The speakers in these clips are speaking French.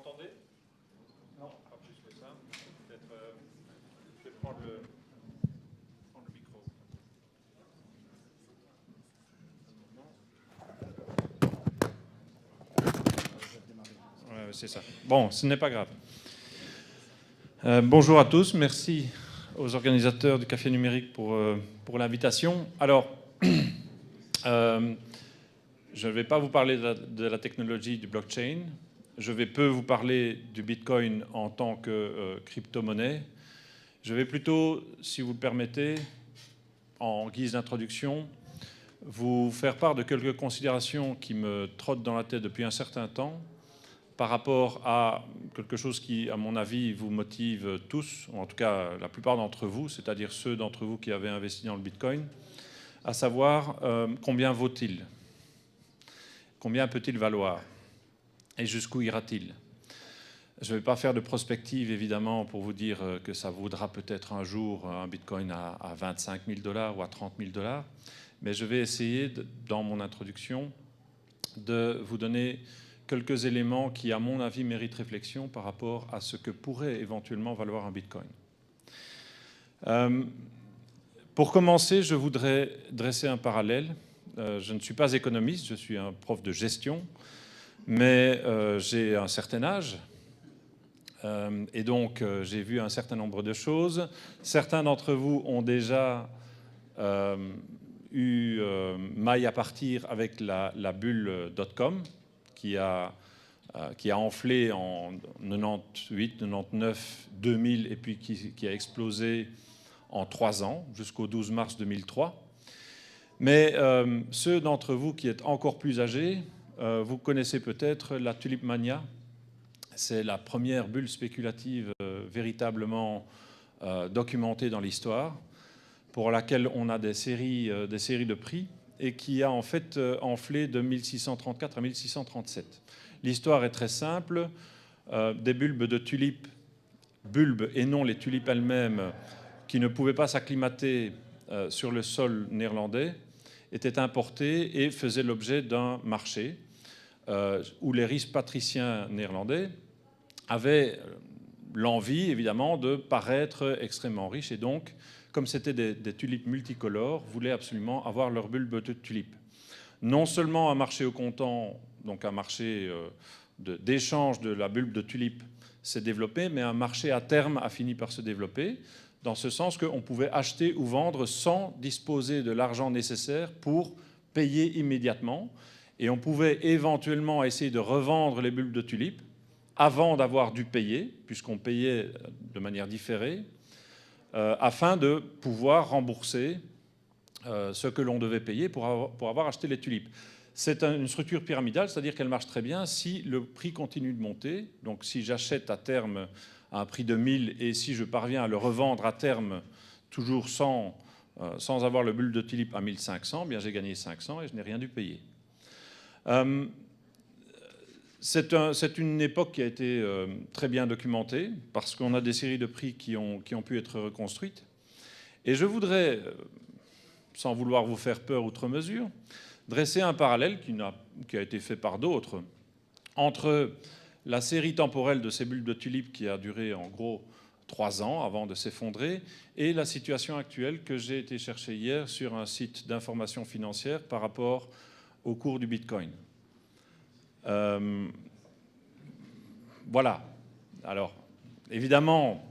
m'entendez? Non, pas plus que ça. Peut-être, je vais prendre le micro. Ouais, c'est ça. Bon, ce n'est pas grave. Bonjour à tous, merci aux organisateurs du Café Numérique pour l'invitation. Alors, je ne vais pas vous parler de la technologie du blockchain. Je vais peu vous parler du Bitcoin en tant que crypto-monnaie. Je vais plutôt, si vous le permettez, en guise d'introduction, vous faire part de quelques considérations qui me trottent dans la tête depuis un certain temps par rapport à quelque chose qui, à mon avis, vous motive tous, ou en tout cas la plupart d'entre vous, c'est-à-dire ceux d'entre vous qui avaient investi dans le Bitcoin, à savoir combien vaut-il ? Combien peut-il valoir ? Et jusqu'où ira-t-il ? Je ne vais pas faire de prospective, évidemment, pour vous dire que ça vaudra peut-être un jour un Bitcoin à 25 000 $ ou à 30 000 $, mais je vais essayer, dans mon introduction, de vous donner quelques éléments qui, à mon avis, méritent réflexion par rapport à ce que pourrait éventuellement valoir un Bitcoin. Pour commencer, je voudrais dresser un parallèle. Je ne suis pas économiste, je suis un prof de gestion, mais j'ai un certain âge. Et donc, j'ai vu un certain nombre de choses. Certains d'entre vous ont déjà eu maille à partir avec la bulle .com qui a enflé en 98, 99, 2000 et puis qui a explosé en 3 ans jusqu'au 12 mars 2003. Mais ceux d'entre vous qui êtes encore plus âgés, vous connaissez peut-être la Tulip Mania. C'est la première bulle spéculative véritablement documentée dans l'histoire, pour laquelle on a des séries de prix et qui a en fait enflé de 1634 à 1637. L'histoire est très simple. Des bulbes de tulipes, bulbes et non les tulipes elles-mêmes, qui ne pouvaient pas s'acclimater sur le sol néerlandais, étaient importées et faisaient l'objet d'un marché où les riches patriciens néerlandais avaient l'envie, évidemment, de paraître extrêmement riches. Et donc, comme c'était des tulipes multicolores, voulaient absolument avoir leur bulbe de tulipes. Non seulement un marché au comptant, donc un marché d'échange de la bulbe de tulipe s'est développé, mais un marché à terme a fini par se développer, dans ce sens qu'on pouvait acheter ou vendre sans disposer de l'argent nécessaire pour payer immédiatement. Et on pouvait éventuellement essayer de revendre les bulbes de tulipe avant d'avoir dû payer, puisqu'on payait de manière différée, afin de pouvoir rembourser ce que l'on devait payer pour avoir acheté les tulipes. C'est une structure pyramidale, c'est-à-dire qu'elle marche très bien si le prix continue de monter. Donc si j'achète à terme à un prix de 1000 et si je parviens à le revendre à terme toujours sans avoir le bulbe de tulipe à 1500, bien j'ai gagné 500 et je n'ai rien dû payer. C'est une époque qui a été très bien documentée parce qu'on a des séries de prix qui ont pu être reconstruites. Et je voudrais, sans vouloir vous faire peur outre mesure, dresser un parallèle qui a été fait par d'autres entre la série temporelle de ces bulbes de tulipes qui a duré en gros 3 ans avant de s'effondrer et la situation actuelle que j'ai été chercher hier sur un site d'information financière par rapport au cours du Bitcoin. Voilà. Alors, évidemment,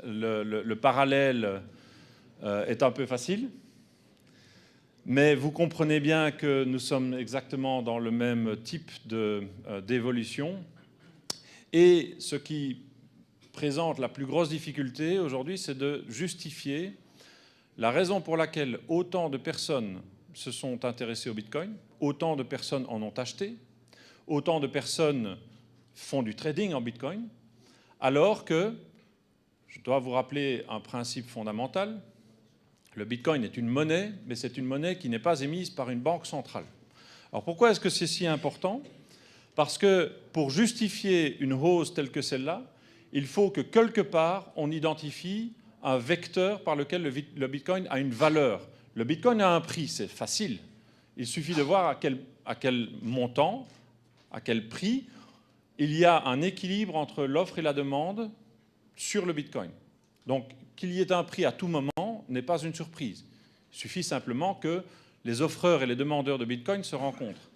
le parallèle est un peu facile, mais vous comprenez bien que nous sommes exactement dans le même type d'évolution. Et ce qui présente la plus grosse difficulté aujourd'hui, c'est de justifier la raison pour laquelle autant de personnes se sont intéressées au Bitcoin, autant de personnes en ont acheté, autant de personnes font du trading en Bitcoin, alors que, je dois vous rappeler un principe fondamental, le Bitcoin est une monnaie, mais c'est une monnaie qui n'est pas émise par une banque centrale. Alors pourquoi est-ce que c'est si important ? Parce que pour justifier une hausse telle que celle-là, il faut que quelque part on identifie un vecteur par lequel le Bitcoin a une valeur. Le Bitcoin a un prix, c'est facile. Il suffit de voir à quel montant, à quel prix il y a un équilibre entre l'offre et la demande sur le Bitcoin. Donc, qu'il y ait un prix à tout moment n'est pas une surprise. Il suffit simplement que les offreurs et les demandeurs de Bitcoin se rencontrent.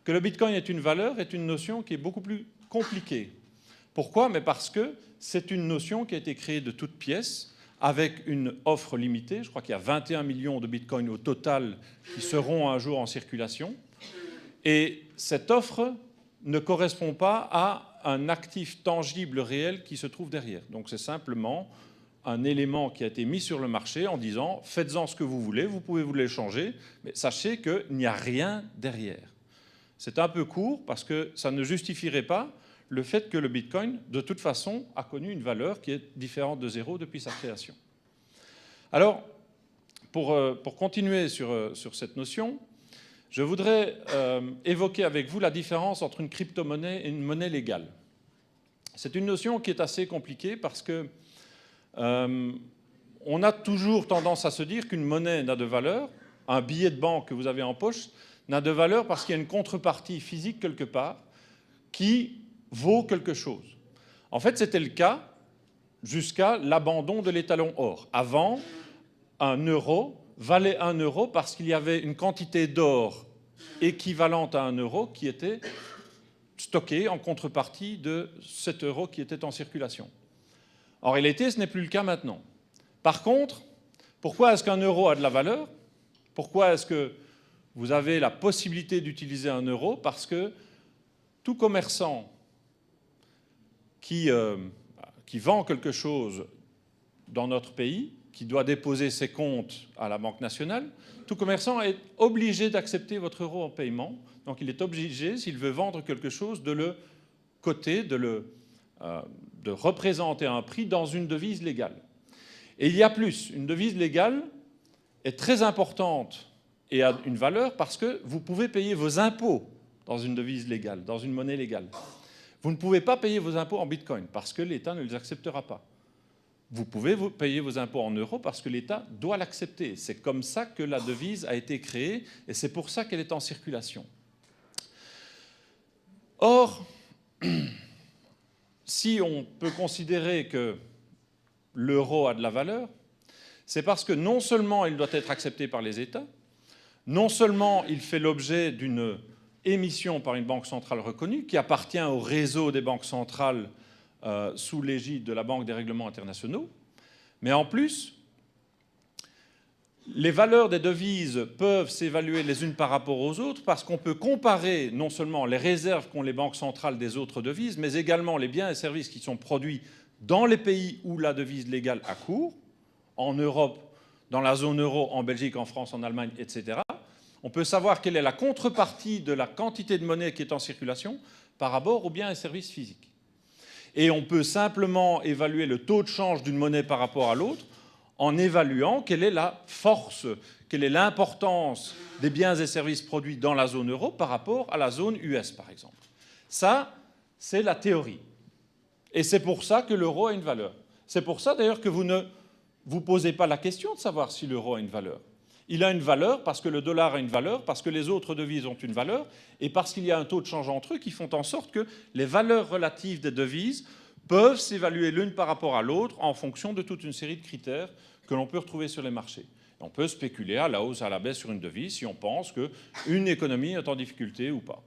Que le Bitcoin est une valeur est une notion qui est beaucoup plus compliquée. Pourquoi? Mais parce que c'est une notion qui a été créée de toutes pièces, avec une offre limitée. Je crois qu'il y a 21 millions de Bitcoin au total qui seront un jour en circulation. Et cette offre ne correspond pas à un actif tangible réel qui se trouve derrière. Donc c'est simplement un élément qui a été mis sur le marché en disant « faites-en ce que vous voulez, vous pouvez vous l'échanger, mais sachez qu'il n'y a rien derrière ». C'est un peu court parce que ça ne justifierait pas le fait que le Bitcoin, de toute façon, a connu une valeur qui est différente de zéro depuis sa création. Alors, pour continuer sur cette notion, je voudrais évoquer avec vous la différence entre une crypto-monnaie et une monnaie légale. C'est une notion qui est assez compliquée parce que on a toujours tendance à se dire qu'une monnaie n'a de valeur, un billet de banque que vous avez en poche n'a de valeur parce qu'il y a une contrepartie physique quelque part qui vaut quelque chose. En fait, c'était le cas jusqu'à l'abandon de l'étalon or. Avant, 1 euro valait 1 euro parce qu'il y avait une quantité d'or équivalente à 1 euro qui était stockée en contrepartie de cet euro qui était en circulation. En réalité, ce n'est plus le cas maintenant. Par contre, pourquoi est-ce qu'un euro a de la valeur? Pourquoi est-ce que vous avez la possibilité d'utiliser 1 euro? Parce que tout commerçant qui vend quelque chose dans notre pays, qui doit déposer ses comptes à la Banque nationale, tout commerçant est obligé d'accepter votre euro en paiement. Donc il est obligé, s'il veut vendre quelque chose, de le coter, de représenter un prix dans une devise légale. Et il y a plus, une devise légale est très importante et a une valeur parce que vous pouvez payer vos impôts dans une devise légale, dans une monnaie légale. Vous ne pouvez pas payer vos impôts en Bitcoin parce que l'État ne les acceptera pas. Vous pouvez payer vos impôts en euros parce que l'État doit l'accepter. C'est comme ça que la devise a été créée et c'est pour ça qu'elle est en circulation. Or, si on peut considérer que l'euro a de la valeur, c'est parce que non seulement il doit être accepté par les États, non seulement il fait l'objet d'une émission par une banque centrale reconnue qui appartient au réseau des banques centrales sous l'égide de la Banque des règlements internationaux, mais en plus, les valeurs des devises peuvent s'évaluer les unes par rapport aux autres parce qu'on peut comparer non seulement les réserves qu'ont les banques centrales des autres devises, mais également les biens et services qui sont produits dans les pays où la devise légale a cours, en Europe, dans la zone euro, en Belgique, en France, en Allemagne, etc. On peut savoir quelle est la contrepartie de la quantité de monnaie qui est en circulation par rapport aux biens et services physiques. Et on peut simplement évaluer le taux de change d'une monnaie par rapport à l'autre en évaluant quelle est la force, quelle est l'importance des biens et services produits dans la zone euro par rapport à la zone US, par exemple. Ça, c'est la théorie. Et c'est pour ça que l'euro a une valeur. C'est pour ça, d'ailleurs, que vous ne vous posez pas la question de savoir si l'euro a une valeur. Il a une valeur parce que le dollar a une valeur, parce que les autres devises ont une valeur, et parce qu'il y a un taux de change entre eux qui font en sorte que les valeurs relatives des devises peuvent s'évaluer l'une par rapport à l'autre en fonction de toute une série de critères que l'on peut retrouver sur les marchés. On peut spéculer à la hausse, à la baisse sur une devise si on pense qu'une économie est en difficulté ou pas.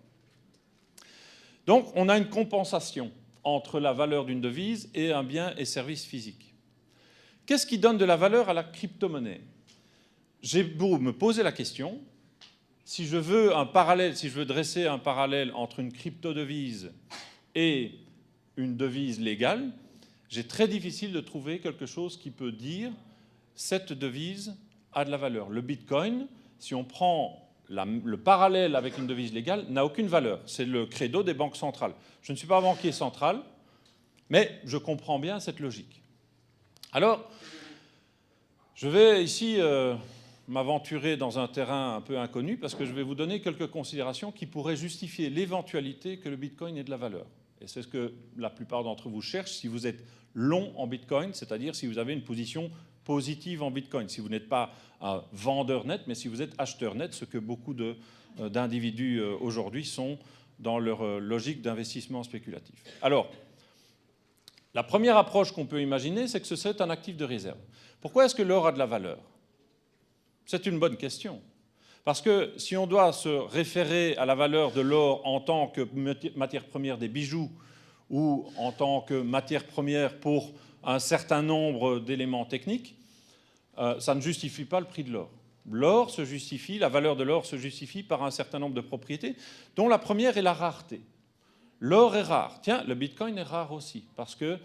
Donc on a une compensation entre la valeur d'une devise et un bien et service physique. Qu'est-ce qui donne de la valeur à la crypto-monnaie? J'ai beau me poser la question, si je veux un parallèle, si je veux dresser un parallèle entre une crypto-devise et une devise légale, j'ai très difficile de trouver quelque chose qui peut dire cette devise a de la valeur. Le Bitcoin, si on prend le parallèle avec une devise légale, n'a aucune valeur. C'est le credo des banques centrales. Je ne suis pas banquier central, mais je comprends bien cette logique. Alors, je vais ici m'aventurer dans un terrain un peu inconnu parce que je vais vous donner quelques considérations qui pourraient justifier l'éventualité que le Bitcoin ait de la valeur. Et c'est ce que la plupart d'entre vous cherchent si vous êtes long en Bitcoin, c'est-à-dire si vous avez une position positive en Bitcoin, si vous n'êtes pas un vendeur net, mais si vous êtes acheteur net, ce que beaucoup d'individus aujourd'hui sont dans leur logique d'investissement spéculatif. Alors, la première approche qu'on peut imaginer, c'est que ce serait un actif de réserve. Pourquoi est-ce que l'or a de la valeur? C'est une bonne question. Parce que si on doit se référer à la valeur de l'or en tant que matière première des bijoux ou en tant que matière première pour un certain nombre d'éléments techniques, ça ne justifie pas le prix de l'or. L'or se justifie, la valeur de l'or se justifie par un certain nombre de propriétés, dont la première est la rareté. L'or est rare. Tiens, le Bitcoin est rare aussi, parce que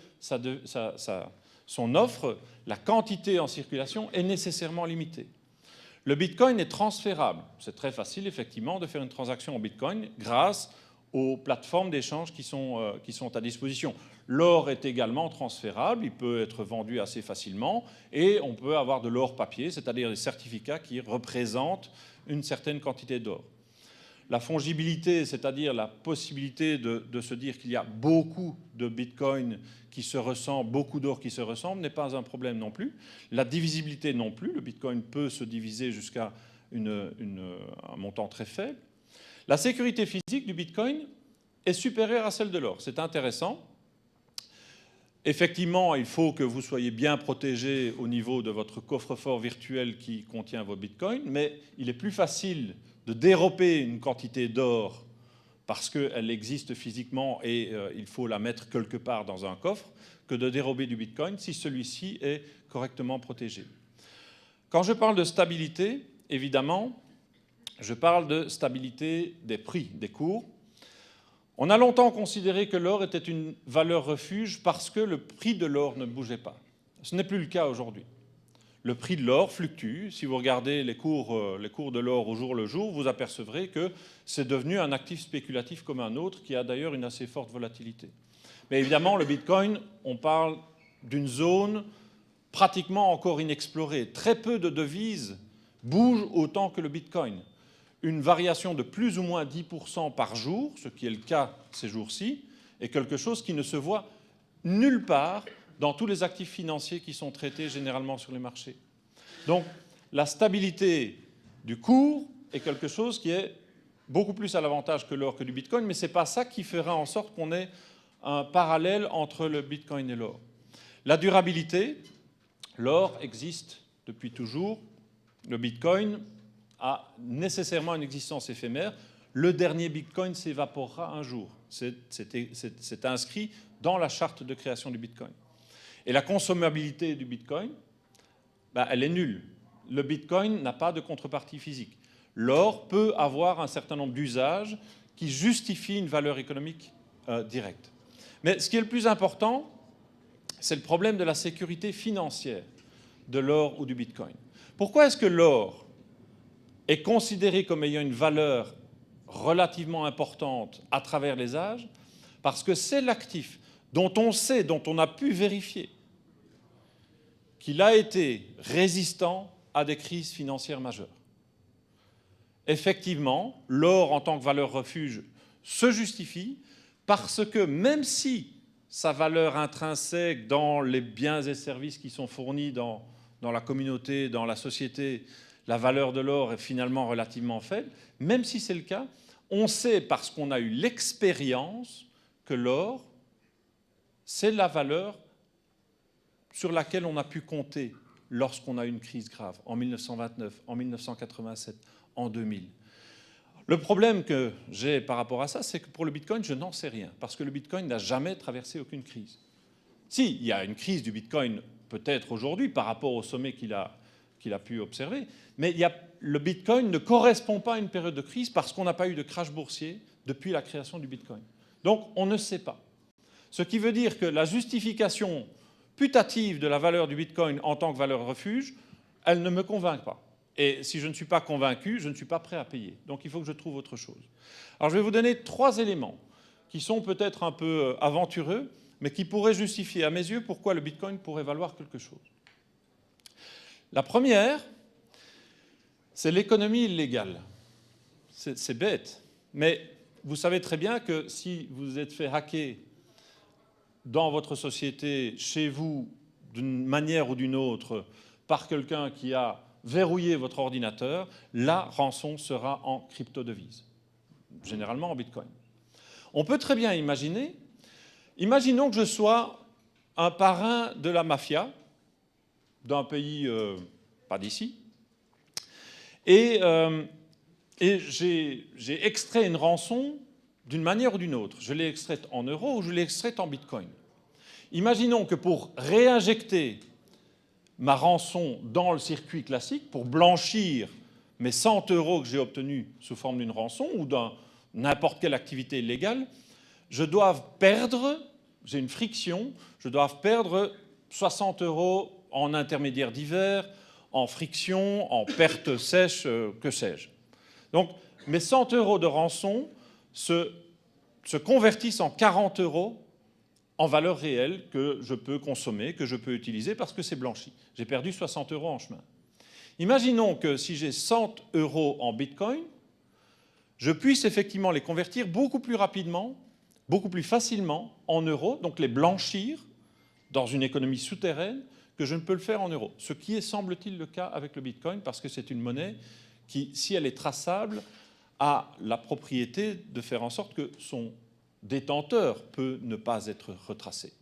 son offre, la quantité en circulation, est nécessairement limitée. Le Bitcoin est transférable. C'est très facile, effectivement, de faire une transaction en Bitcoin grâce aux plateformes d'échange qui sont à disposition. L'or est également transférable, il peut être vendu assez facilement, et on peut avoir de l'or papier, c'est-à-dire des certificats qui représentent une certaine quantité d'or. La fongibilité, c'est-à-dire la possibilité de se dire qu'il y a beaucoup de Bitcoin qui se ressemblent, beaucoup d'or qui se ressemblent, n'est pas un problème non plus. La divisibilité non plus, le Bitcoin peut se diviser jusqu'à un montant très faible. La sécurité physique du Bitcoin est supérieure à celle de l'or. C'est intéressant. Effectivement, il faut que vous soyez bien protégé au niveau de votre coffre-fort virtuel qui contient vos Bitcoins, mais il est plus facile de dérober une quantité d'or parce qu'elle existe physiquement et il faut la mettre quelque part dans un coffre, que de dérober du Bitcoin si celui-ci est correctement protégé. Quand je parle de stabilité, évidemment, je parle de stabilité des prix, des cours. On a longtemps considéré que l'or était une valeur refuge parce que le prix de l'or ne bougeait pas. Ce n'est plus le cas aujourd'hui. Le prix de l'or fluctue. Si vous regardez les cours de l'or au jour le jour, vous apercevrez que c'est devenu un actif spéculatif comme un autre qui a d'ailleurs une assez forte volatilité. Mais évidemment, le Bitcoin, on parle d'une zone pratiquement encore inexplorée. Très peu de devises bougent autant que le Bitcoin. Une variation de plus ou moins 10% par jour, ce qui est le cas ces jours-ci, est quelque chose qui ne se voit nulle part dans tous les actifs financiers qui sont traités généralement sur les marchés. Donc, la stabilité du cours est quelque chose qui est beaucoup plus à l'avantage que l'or que du Bitcoin, mais ce n'est pas ça qui fera en sorte qu'on ait un parallèle entre le Bitcoin et l'or. La durabilité, l'or existe depuis toujours, le Bitcoin a nécessairement une existence éphémère. Le dernier Bitcoin s'évaporera un jour. C'est inscrit dans la charte de création du Bitcoin. Et la consommabilité du Bitcoin, elle est nulle. Le Bitcoin n'a pas de contrepartie physique. L'or peut avoir un certain nombre d'usages qui justifient une valeur économique directe. Mais ce qui est le plus important, c'est le problème de la sécurité financière de l'or ou du Bitcoin. Pourquoi est-ce que l'or est considéré comme ayant une valeur relativement importante à travers les âges? Parce que c'est l'actif dont on sait, dont on a pu vérifier qu'il a été résistant à des crises financières majeures. Effectivement, l'or en tant que valeur refuge se justifie parce que même si sa valeur intrinsèque dans les biens et services qui sont fournis dans la communauté, dans la société, la valeur de l'or est finalement relativement faible, même si c'est le cas, on sait parce qu'on a eu l'expérience que l'or, c'est la valeur sur laquelle on a pu compter lorsqu'on a eu une crise grave, en 1929, en 1987, en 2000. Le problème que j'ai par rapport à ça, c'est que pour le Bitcoin, je n'en sais rien, parce que le Bitcoin n'a jamais traversé aucune crise. Si, il y a une crise du Bitcoin peut-être aujourd'hui par rapport au sommet qu'il a pu observer, mais le Bitcoin ne correspond pas à une période de crise parce qu'on n'a pas eu de crash boursier depuis la création du Bitcoin. Donc on ne sait pas. Ce qui veut dire que la justification putative de la valeur du Bitcoin en tant que valeur refuge, elle ne me convainc pas. Et si je ne suis pas convaincu, je ne suis pas prêt à payer. Donc il faut que je trouve autre chose. Alors je vais vous donner 3 éléments qui sont peut-être un peu aventureux, mais qui pourraient justifier à mes yeux pourquoi le Bitcoin pourrait valoir quelque chose. La première, c'est l'économie illégale. C'est bête, mais vous savez très bien que si vous êtes fait hacker dans votre société, chez vous, d'une manière ou d'une autre, par quelqu'un qui a verrouillé votre ordinateur, la rançon sera en crypto-devise, généralement en Bitcoin. On peut très bien imaginer, imaginons que je sois un parrain de la mafia d'un pays pas d'ici, et j'ai extrait une rançon d'une manière ou d'une autre. Je l'ai extraite en euros ou je l'ai extraite en bitcoin. Imaginons que pour réinjecter ma rançon dans le circuit classique, pour blanchir mes 100 € que j'ai obtenus sous forme d'une rançon ou d'un n'importe quelle activité illégale, je dois perdre, j'ai une friction, je dois perdre 60 € en intermédiaire divers, en friction, en perte sèche, que sais-je. Donc mes 100 € de rançon se convertissent en 40 € en valeur réelle que je peux consommer, que je peux utiliser parce que c'est blanchi. J'ai perdu 60 € en chemin. Imaginons que si j'ai 100 € en bitcoin, je puisse effectivement les convertir beaucoup plus rapidement, beaucoup plus facilement en euros, donc les blanchir dans une économie souterraine que je ne peux le faire en euros. Ce qui est, semble-t-il, le cas avec le bitcoin parce que c'est une monnaie qui, si elle est traçable, a la propriété de faire en sorte que son détenteur peut ne pas être retracé.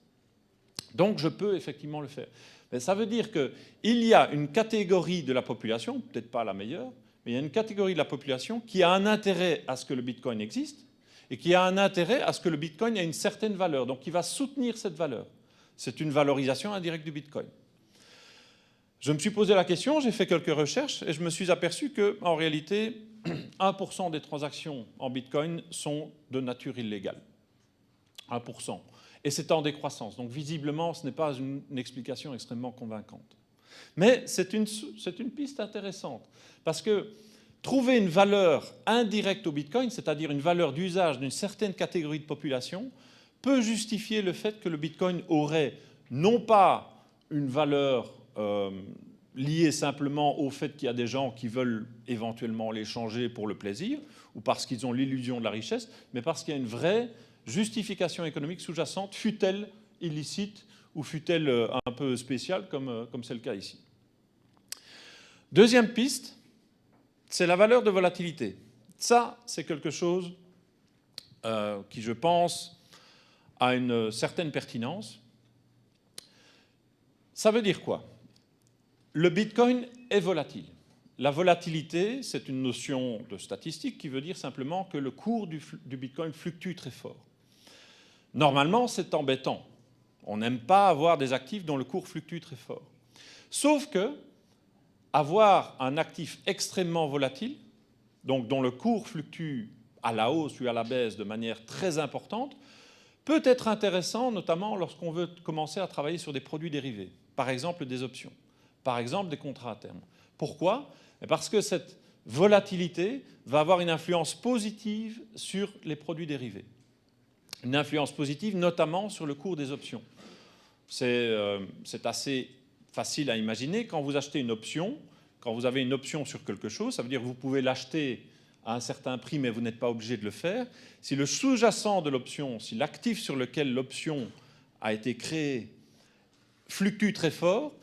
Donc je peux effectivement le faire. Mais ça veut dire qu'il y a une catégorie de la population, peut-être pas la meilleure, mais il y a une catégorie de la population qui a un intérêt à ce que le bitcoin existe et qui a un intérêt à ce que le bitcoin ait une certaine valeur, donc qui va soutenir cette valeur. C'est une valorisation indirecte du bitcoin. Je me suis posé la question, j'ai fait quelques recherches et je me suis aperçu qu'en réalité, 1% des transactions en bitcoin sont de nature illégale. 1%. Et c'est en décroissance. Donc visiblement, ce n'est pas une explication extrêmement convaincante. Mais c'est une piste intéressante. Parce que trouver une valeur indirecte au bitcoin, c'est-à-dire une valeur d'usage d'une certaine catégorie de population, peut justifier le fait que le bitcoin aurait non pas une valeur liée simplement au fait qu'il y a des gens qui veulent éventuellement l'échanger pour le plaisir ou parce qu'ils ont l'illusion de la richesse, mais parce qu'il y a une vraie justification économique sous-jacente, fût-elle illicite ou fût-elle un peu spéciale, comme c'est le cas ici. Deuxième piste, c'est la valeur de volatilité. Ça, c'est quelque chose qui, je pense, a une certaine pertinence. Ça veut dire quoi? Le bitcoin est volatile. La volatilité, c'est une notion de statistique qui veut dire simplement que le cours du bitcoin fluctue très fort. Normalement, c'est embêtant. On n'aime pas avoir des actifs dont le cours fluctue très fort. Sauf que avoir un actif extrêmement volatile, donc dont le cours fluctue à la hausse ou à la baisse de manière très importante, peut être intéressant, notamment lorsqu'on veut commencer à travailler sur des produits dérivés, par exemple des options, par exemple des contrats à terme. Pourquoi? Parce que cette volatilité va avoir une influence positive sur les produits dérivés. Une influence positive notamment sur le cours des options. C'est assez facile à imaginer. Quand vous achetez une option, quand vous avez une option sur quelque chose, ça veut dire que vous pouvez l'acheter à un certain prix, mais vous n'êtes pas obligé de le faire. Si le sous-jacent de l'option, si l'actif sur lequel l'option a été créée fluctue très fort,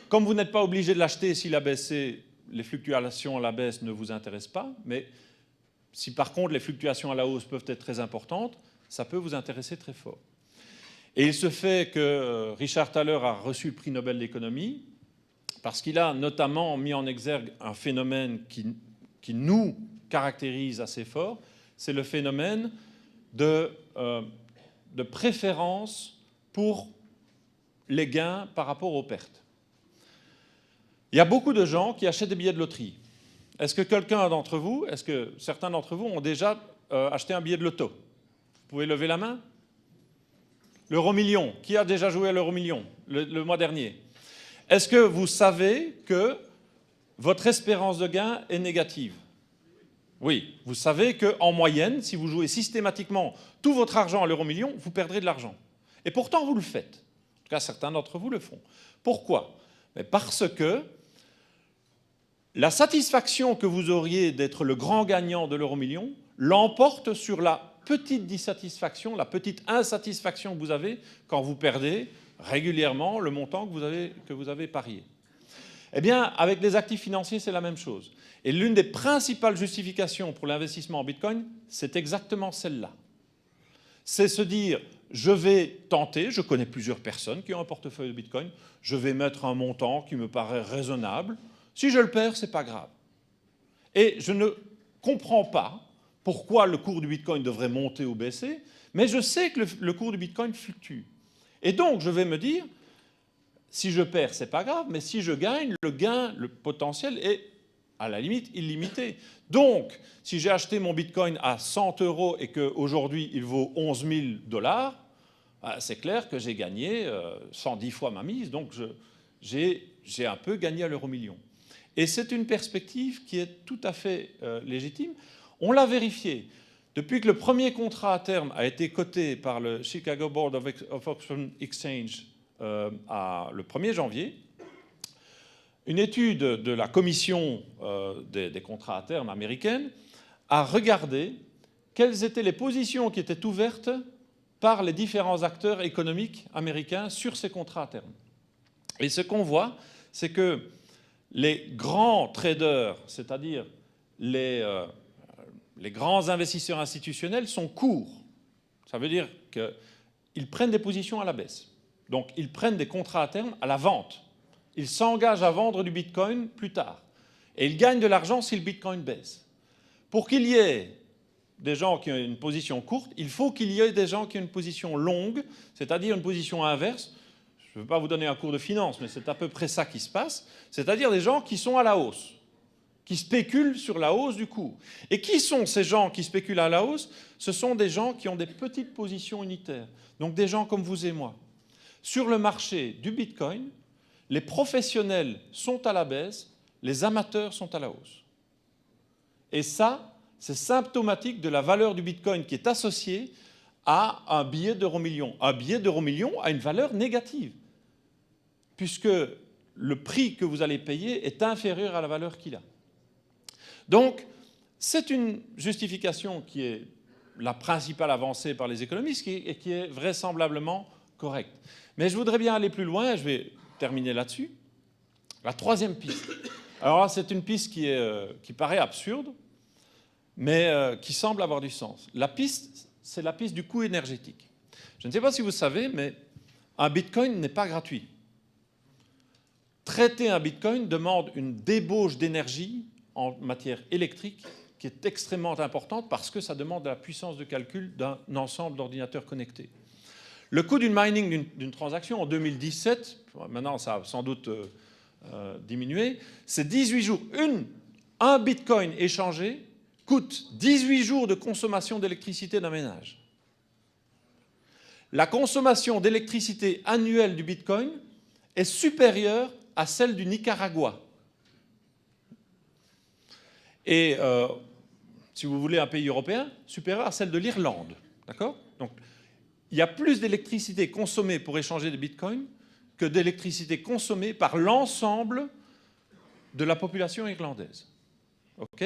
comme vous n'êtes pas obligé de l'acheter s'il a baissé, les fluctuations à la baisse ne vous intéressent pas, mais si par contre les fluctuations à la hausse peuvent être très importantes, ça peut vous intéresser très fort. Et il se fait que Richard Thaler a reçu le prix Nobel d'économie parce qu'il a notamment mis en exergue un phénomène qui nous caractérise assez fort, c'est le phénomène de préférence pour les gains par rapport aux pertes. Il y a beaucoup de gens qui achètent des billets de loterie. Est-ce que certains d'entre vous ont déjà acheté un billet de loto? Vous pouvez lever la main? L'euro-million. Qui a déjà joué à l'euro-million le mois dernier? Est-ce que vous savez que votre espérance de gain est négative? Oui. Vous savez qu'en moyenne, si vous jouez systématiquement tout votre argent à l'euro-million, vous perdrez de l'argent. Et pourtant, vous le faites. En tout cas, certains d'entre vous le font. Pourquoi? Parce que la satisfaction que vous auriez d'être le grand gagnant de l'euro-million l'emporte sur la petite dissatisfaction, la petite insatisfaction que vous avez quand vous perdez régulièrement le montant que vous avez parié. Eh bien, avec les actifs financiers, c'est la même chose. Et l'une des principales justifications pour l'investissement en Bitcoin, c'est exactement celle-là. C'est se dire, je vais tenter, je connais plusieurs personnes qui ont un portefeuille de Bitcoin, je vais mettre un montant qui me paraît raisonnable. Si je le perds, ce n'est pas grave. Et je ne comprends pas pourquoi le cours du Bitcoin devrait monter ou baisser, mais je sais que le cours du Bitcoin fluctue. Et donc, je vais me dire, si je perds, ce n'est pas grave, mais si je gagne, le potentiel est à la limite illimité. Donc, si j'ai acheté mon Bitcoin à 100 € et qu'aujourd'hui il vaut 11 000 $, c'est clair que j'ai gagné 110 fois ma mise, donc j'ai un peu gagné à l'euro-million. Et c'est une perspective qui est tout à fait légitime. On l'a vérifié. Depuis que le premier contrat à terme a été coté par le Chicago Board of Options Exchange le 1er janvier, une étude de la commission des contrats à terme américaine a regardé quelles étaient les positions qui étaient ouvertes par les différents acteurs économiques américains sur ces contrats à terme. Et ce qu'on voit, c'est que les grands traders, c'est-à-dire les grands investisseurs institutionnels, sont courts. Ça veut dire qu'ils prennent des positions à la baisse. Donc, ils prennent des contrats à terme à la vente. Ils s'engagent à vendre du Bitcoin plus tard. Et ils gagnent de l'argent si le Bitcoin baisse. Pour qu'il y ait des gens qui ont une position courte, il faut qu'il y ait des gens qui ont une position longue, c'est-à-dire une position inverse. Je ne veux pas vous donner un cours de finance, mais c'est à peu près ça qui se passe. C'est-à-dire des gens qui sont à la hausse, qui spéculent sur la hausse du cours. Et qui sont ces gens qui spéculent à la hausse? Ce sont des gens qui ont des petites positions unitaires. Donc des gens comme vous et moi. Sur le marché du Bitcoin, les professionnels sont à la baisse, les amateurs sont à la hausse. Et ça, c'est symptomatique de la valeur du Bitcoin qui est associée à un billet d'euro-million. Un billet d'euro-million a une valeur négative, puisque le prix que vous allez payer est inférieur à la valeur qu'il a. Donc, c'est une justification qui est la principale avancée par les économistes et qui est vraisemblablement correcte. Mais je voudrais bien aller plus loin, je vais terminer là-dessus. La troisième piste. Alors là, c'est une piste qui paraît absurde, mais qui semble avoir du sens. La piste, c'est la piste du coût énergétique. Je ne sais pas si vous savez, mais un Bitcoin n'est pas gratuit. Traiter un Bitcoin demande une débauche d'énergie en matière électrique qui est extrêmement importante parce que ça demande de la puissance de calcul d'un ensemble d'ordinateurs connectés. Le coût d'une mining d'une transaction en 2017, maintenant ça a sans doute diminué, c'est 18 jours. Un Bitcoin échangé coûte 18 jours de consommation d'électricité d'un ménage. La consommation d'électricité annuelle du Bitcoin est supérieure à celle du Nicaragua. Et si vous voulez un pays européen, supérieure à celle de l'Irlande. D'accord ? Donc, il y a plus d'électricité consommée pour échanger des bitcoins que d'électricité consommée par l'ensemble de la population irlandaise. OK ?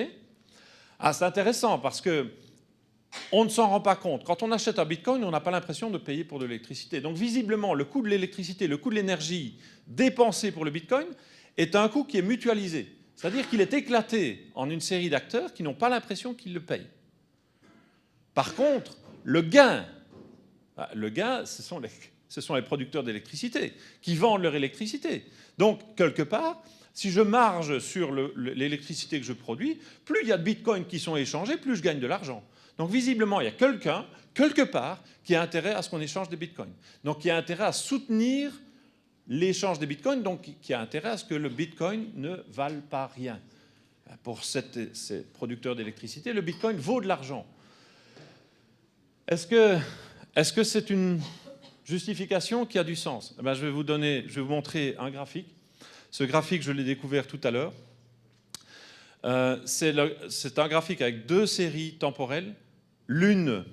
Ah, c'est intéressant parce qu'on ne s'en rend pas compte. Quand on achète un bitcoin, on n'a pas l'impression de payer pour de l'électricité. Donc visiblement, le coût de l'électricité, le coût de l'énergie dépensée pour le bitcoin est un coût qui est mutualisé. C'est-à-dire qu'il est éclaté en une série d'acteurs qui n'ont pas l'impression qu'ils le payent. Par contre, le gain, ce sont les producteurs d'électricité qui vendent leur électricité. Donc, quelque part, si je marge sur l'électricité que je produis, plus il y a de bitcoins qui sont échangés, plus je gagne de l'argent. Donc, visiblement, il y a quelqu'un, quelque part, qui a intérêt à ce qu'on échange des bitcoins. Donc, qui a intérêt à soutenir l'échange des bitcoins, donc qui a intérêt à ce que le bitcoin ne vale pas rien. Pour ces producteurs d'électricité, le bitcoin vaut de l'argent. Est-ce que c'est une justification qui a du sens? Je vais vous montrer un graphique. Ce graphique, je l'ai découvert tout à l'heure. C'est un graphique avec deux séries temporelles. L'une,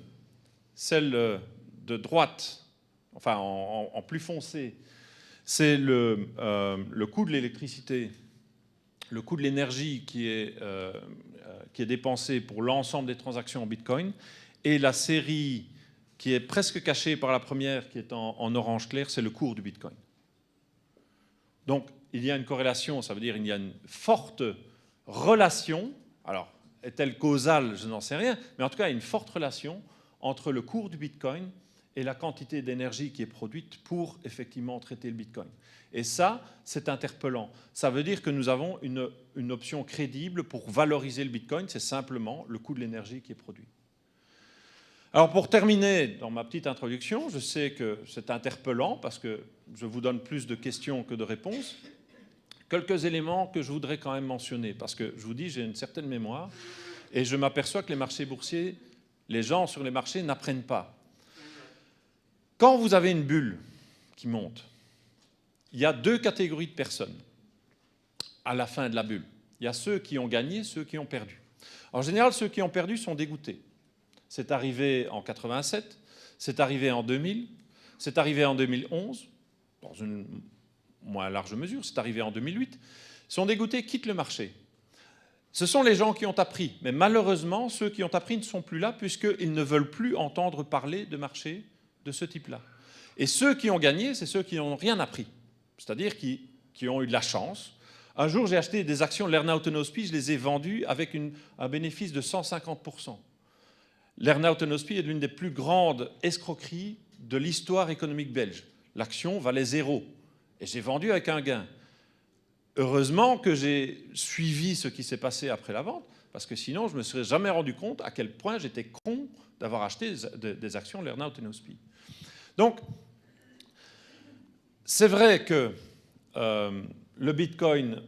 celle de droite, enfin en plus foncé, c'est le coût de l'électricité, le coût de l'énergie qui est dépensé pour l'ensemble des transactions en Bitcoin, et la série qui est presque cachée par la première, qui est en orange clair, c'est le cours du Bitcoin. Donc, il y a une corrélation, ça veut dire qu'il y a une forte relation, alors est-elle causale, je n'en sais rien, mais en tout cas, il y a une forte relation entre le cours du Bitcoin et la quantité d'énergie qui est produite pour effectivement traiter le Bitcoin. Et ça, c'est interpellant. Ça veut dire que nous avons une option crédible pour valoriser le Bitcoin, c'est simplement le coût de l'énergie qui est produit. Alors pour terminer, dans ma petite introduction, je sais que c'est interpellant parce que je vous donne plus de questions que de réponses. Quelques éléments que je voudrais quand même mentionner, parce que je vous dis, j'ai une certaine mémoire, et je m'aperçois que les marchés boursiers, les gens sur les marchés n'apprennent pas. Quand vous avez une bulle qui monte, il y a deux catégories de personnes à la fin de la bulle. Il y a ceux qui ont gagné, ceux qui ont perdu. En général, ceux qui ont perdu sont dégoûtés. C'est arrivé en 87, c'est arrivé en 2000, c'est arrivé en 2011, dans une moins large mesure, c'est arrivé en 2008, sont dégoûtés, quittent le marché. Ce sont les gens qui ont appris, mais malheureusement, ceux qui ont appris ne sont plus là puisqu'ils ne veulent plus entendre parler de marchés de ce type-là. Et ceux qui ont gagné, c'est ceux qui n'ont rien appris, c'est-à-dire qui ont eu de la chance. Un jour, j'ai acheté des actions de Lernout Ospi, je les ai vendues avec un bénéfice de 150%. Lernout Ospi est l'une des plus grandes escroqueries de l'histoire économique belge. L'action valait 0. Et j'ai vendu avec un gain. Heureusement que j'ai suivi ce qui s'est passé après la vente, parce que sinon, je ne me serais jamais rendu compte à quel point j'étais con d'avoir acheté des actions Lernout Ospi. Donc, c'est vrai que le Bitcoin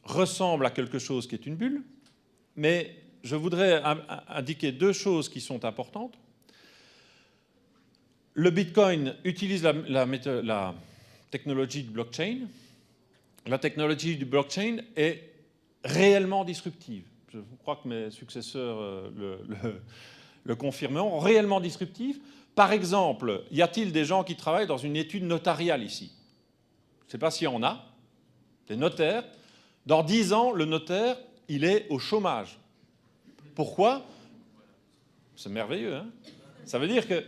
ressemble à quelque chose qui est une bulle, mais je voudrais indiquer deux choses qui sont importantes. Le Bitcoin utilise la technologie du blockchain. La technologie du blockchain est réellement disruptive. Je crois que mes successeurs le confirmeront, réellement disruptive. Par exemple, y a-t-il des gens qui travaillent dans une étude notariale ici? Je ne sais pas s'il y en a. Des notaires. Dans 10 ans, le notaire, il est au chômage. Pourquoi? C'est merveilleux, hein? Ça veut dire que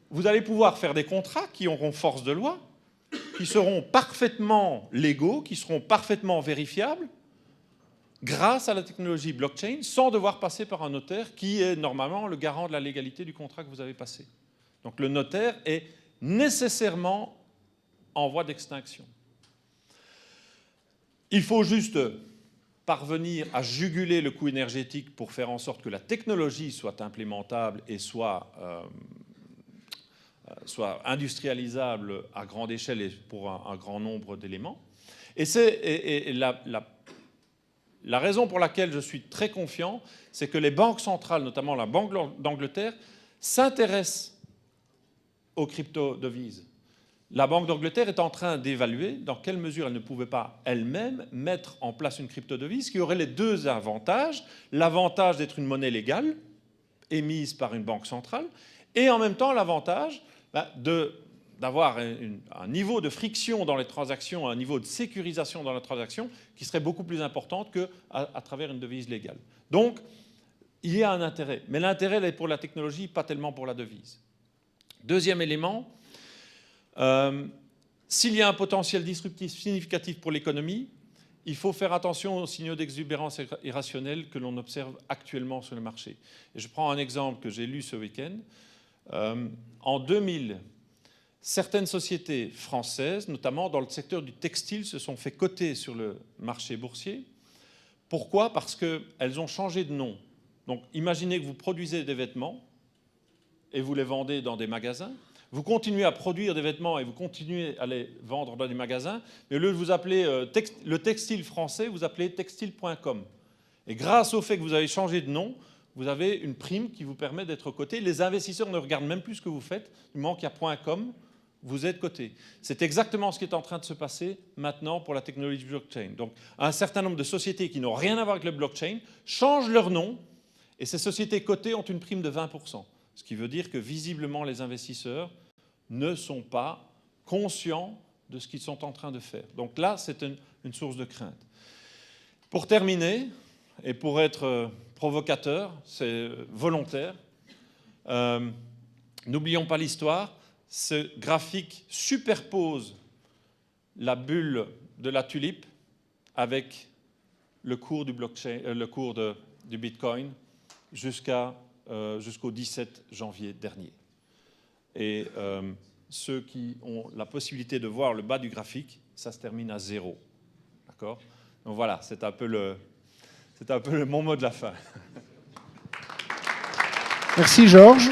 vous allez pouvoir faire des contrats qui auront force de loi, qui seront parfaitement légaux, qui seront parfaitement vérifiables, grâce à la technologie blockchain, sans devoir passer par un notaire qui est normalement le garant de la légalité du contrat que vous avez passé. Donc le notaire est nécessairement en voie d'extinction. Il faut juste parvenir à juguler le coût énergétique pour faire en sorte que la technologie soit implémentable et soit industrialisable à grande échelle et pour un grand nombre d'éléments. Et la raison pour laquelle je suis très confiant, c'est que les banques centrales, notamment la Banque d'Angleterre, s'intéressent aux crypto-devises. La Banque d'Angleterre est en train d'évaluer dans quelle mesure elle ne pouvait pas elle-même mettre en place une crypto-devise qui aurait les deux avantages. L'avantage d'être une monnaie légale, émise par une banque centrale, et en même temps l'avantage d'avoir un niveau de friction dans les transactions, un niveau de sécurisation dans la transaction qui serait beaucoup plus important qu'à travers une devise légale. Donc, il y a un intérêt. Mais l'intérêt est pour la technologie, pas tellement pour la devise. Deuxième élément, s'il y a un potentiel disruptif significatif pour l'économie, il faut faire attention aux signaux d'exubérance irrationnelle que l'on observe actuellement sur le marché. Et je prends un exemple que j'ai lu ce week-end. En 2000, certaines sociétés françaises, notamment dans le secteur du textile, se sont fait coter sur le marché boursier. Pourquoi? Parce qu'elles ont changé de nom. Donc imaginez que vous produisez des vêtements et vous les vendez dans des magasins. Vous continuez à produire des vêtements et vous continuez à les vendre dans des magasins, mais au lieu de vous appeler le textile français, vous appelez textile.com. Et grâce au fait que vous avez changé de nom, vous avez une prime qui vous permet d'être coté. Les investisseurs ne regardent même plus ce que vous faites. Du moment qu'il y a .com, vous êtes coté. C'est exactement ce qui est en train de se passer maintenant pour la technologie blockchain. Donc, un certain nombre de sociétés qui n'ont rien à voir avec le blockchain changent leur nom et ces sociétés cotées ont une prime de 20%. Ce qui veut dire que visiblement les investisseurs ne sont pas conscients de ce qu'ils sont en train de faire. Donc là, c'est une source de crainte. Pour terminer, et pour être provocateur, c'est volontaire, n'oublions pas l'histoire, ce graphique superpose la bulle de la tulipe avec le cours du blockchain, du Bitcoin jusqu'à jusqu'au 17 janvier dernier. Et ceux qui ont la possibilité de voir le bas du graphique, ça se termine à 0. D'accord ? Donc voilà, c'est un peu mon mot de la fin. Merci Georges.